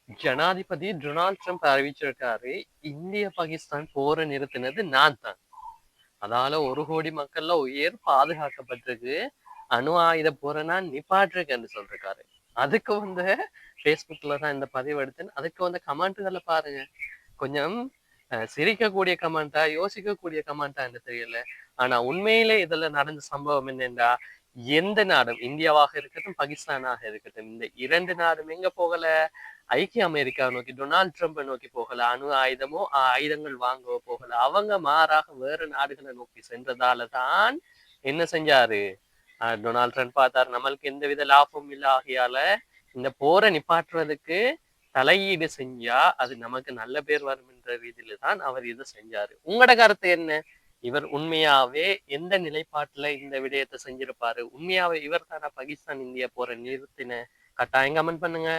ஜனாதிபதி Donald Trump அறிவிச்சிருக்காரு, இந்திய பாகிஸ்தான் போரை நிறுத்தினது நான் தான். அதால 1 கோடி மக்கள்ல உயிர் பாதுகாக்கப்பட்டிருக்கு. அணு ஆயுத போரை நான் நிப்பாட்டிருக்கேன்னு சொல்லிருக்காரு. அதுக்கு வந்து Facebookல தான் இந்த பதிவு எடுத்தேன். அதுக்கு வந்து கமெண்ட்களை பாருங்க. கொஞ்சம் சிரிக்கக்கூடிய கமெண்டா யோசிக்கக்கூடிய கமெண்டா தெரியல. ஆனா உண்மையிலே இதுல நடந்த சம்பவம் என்னன்னா, எந்த நாடும் இந்தியாவாக இருக்கட்டும் பாகிஸ்தானாக இருக்கட்டும், இந்த 2 நாடும் எங்க போகல, ஐக்கிய அமெரிக்கா நோக்கி டொனால்ட் ட்ரம்ப் நோக்கி போகல, அணு ஆயுதமோ ஆயுதங்கள் வாங்கவோ போகல. அவங்க மாறாக வேற நாடுகளை நோக்கி சென்றதால தான் என்ன செஞ்சாரு, டொனால்ட் ட்ரம்ப் பார்த்தாரு நம்மளுக்கு எந்தவித லாபமும் இல்ல, ஆகையால இந்த போரை நிப்பாட்டுறதுக்கு தலையீடு செஞ்சா அது நமக்கு நல்ல பேர் வரும் என்ற ரீதியில தான் அவர் இதை செஞ்சாரு. உங்களோட கருத்து என்ன? இவர் உண்மையாவே எந்த நிலைப்பாட்டுல இந்த விடயத்தை செஞ்சிருப்பாரு? உண்மையாவே இவர் தானா பாகிஸ்தான் இந்தியா போரை நிறுத்தின? கட்டாயம் கமெண்ட் பண்ணுங்க.